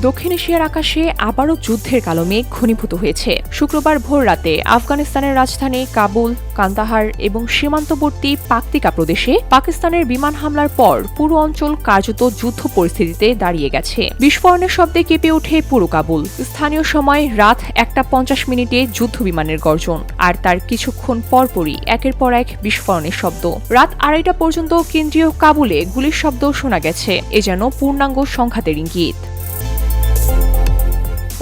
দক্ষিণ এশিয়ার আকাশে আবারও যুদ্ধের কালো মেঘ ঘনীভূত হয়েছে। শুক্রবার ভোর রাতে আফগানিস্তানের রাজধানী কাবুল, কান্দাহার এবং সীমান্তবর্তী পাকতিকা প্রদেশে পাকিস্তানের বিমান হামলার পর পুরো অঞ্চল কার্যত যুদ্ধ পরিস্থিতিতে দাঁড়িয়ে গেছে। বিস্ফোরণের শব্দে কেঁপে ওঠে পুরো কাবুল। স্থানীয় সময় রাত 1:50 যুদ্ধ বিমানের গর্জন, আর তার কিছুক্ষণ পরপরই একের পর এক বিস্ফোরণের শব্দ। রাত 2:30 পর্যন্ত কেন্দ্রীয় কাবুলে গুলির শব্দ শোনা গেছে। এ যেন পূর্ণাঙ্গ সংঘাতের ইঙ্গিত।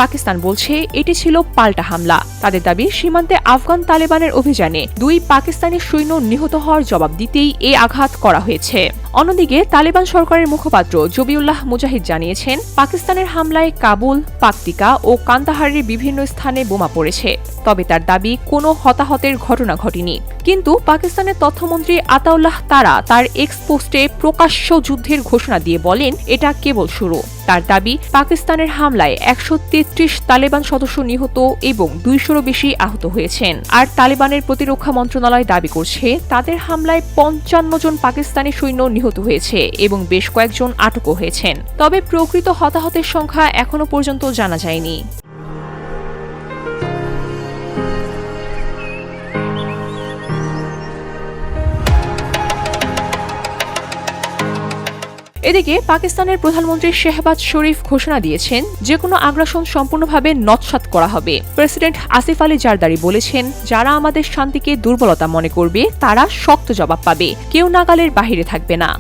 পাকিস্তান বলছে এটি ছিল পাল্টা হামলা। তাদের দাবি, সীমান্তে আফগান তালেবানের অভিযানে 2 পাকিস্তানি সৈন্য নিহত হওয়ার জবাব দিতেই এ আঘাত করা হয়েছে। অন্যদিকে তালেবান সরকারের মুখপাত্র জবিউল্লাহ মুজাহিদ জানিয়েছেন, পাকিস্তানের হামলায় কাবুল, পাকতিকা ও কান্দাহারের বিভিন্ন স্থানে বোমা পড়েছে। তবে তার দাবি, কোনো হতাহতের ঘটনা ঘটেনি। কিন্তু পাকিস্তানের তথ্যমন্ত্রী আতাউল্লাহ তারা তার এক্স পোস্টে প্রকাশ্য যুদ্ধের ঘোষণা দিয়ে বলেন, এটা কেবল শুরু। তার দাবি, পাকিস্তানের হামলায় 133 তালেবান সদস্য নিহত এবং 200-রও বেশি আহত হয়েছেন। আর তালেবানের প্রতিরক্ষা মন্ত্রণালয় দাবি করছে, তাদের হামলায় 55 জন পাকিস্তানি সৈন্য নিহত হয়েছে এবং বেশ কয়েকজন আটকও হয়েছেন। তবে প্রকৃত হতাহতের সংখ্যা এখনো পর্যন্ত জানা যায়নি। এদিকে পাকিস্তানের প্রধানমন্ত্রী শেহবাজ শরীফ ঘোষণা দিয়েছেন, যে কোনো আগ্রাসন সম্পূর্ণভাবে নস্যাৎ করা হবে। প্রেসিডেন্ট আসিফ আলী জারদারি বলেছেন, যারা আমাদের শান্তিকে দুর্বলতা মনে করবে তারা শক্ত জবাব পাবে, কেউ নাগালের বাহিরে থাকবে না।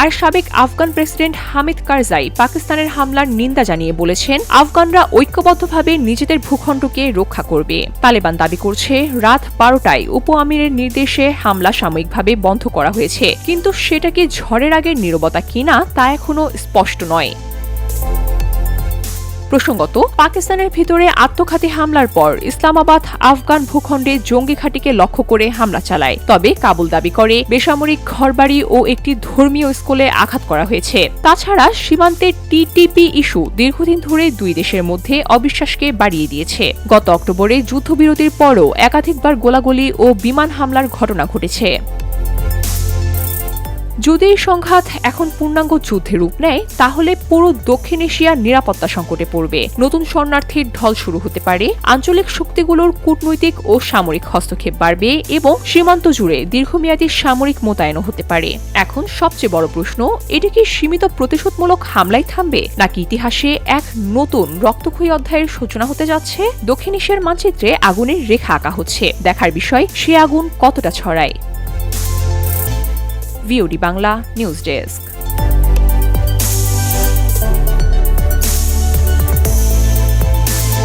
আর সাবেক আফগান প্রেসিডেন্ট হামিদ কারজাই পাকিস্তানের হামলার নিন্দা জানিয়ে বলেছেন, আফগানরা ঐক্যবদ্ধভাবে নিজেদের ভূখণ্ডকে রক্ষা করবে। তালেবান দাবি করছে, রাত 12টায় উপ আমিরের নির্দেশে হামলা সাময়িকভাবে বন্ধ করা হয়েছে, কিন্তু সেটা কি ঝড়ের আগের নীরবতা কিনা তা এখনো স্পষ্ট নয়। প্রসঙ্গত, পাকিস্তানের ভিতরে আত্মঘাতী হামলার পর ইসলামাবাদ আফগান ভূখণ্ডে জঙ্গি ঘাঁটিকে লক্ষ্য করে হামলা চালায়। তবে কাবুল দাবি করে, বেসামরিক ঘরবাড়ি ও একটি ধর্মীয় স্কুলে আঘাত করা হয়েছে। তাছাড়া সীমান্তে টিটিপি ইস্যু দীর্ঘদিন ধরে 2 দেশের মধ্যে অবিশ্বাসকে বাড়িয়ে দিয়েছে। গত অক্টোবরে যুদ্ধবিরতির পরও একাধিকবার গোলাগুলি ও বিমান হামলার ঘটনা ঘটেছে। যদি এই সংঘাত এখন পূর্ণাঙ্গ যুদ্ধে রূপ নেয়, তাহলে পুরো দক্ষিণ এশিয়া নিরাপত্তা সংকটে পড়বে। নতুন শরণার্থীর ঢল শুরু হতে পারে, আঞ্চলিক শক্তিগুলোর কূটনৈতিক ও সামরিক হস্তক্ষেপ বাড়বে এবং সীমান্ত জুড়ে দীর্ঘমেয়াদী সামরিক মোতায়েনও হতে পারে। এখন সবচেয়ে বড় প্রশ্ন, এটি কি সীমিত প্রতিশোধমূলক হামলায় থামবে, নাকি ইতিহাসে এক নতুন রক্তক্ষয়ী অধ্যায়ের সূচনা হতে যাচ্ছে? দক্ষিণ এশিয়ার মানচিত্রে আগুনের রেখা আঁকা হচ্ছে। দেখার বিষয়, সে আগুন কতটা ছড়ায়। VOD Bangla news desk.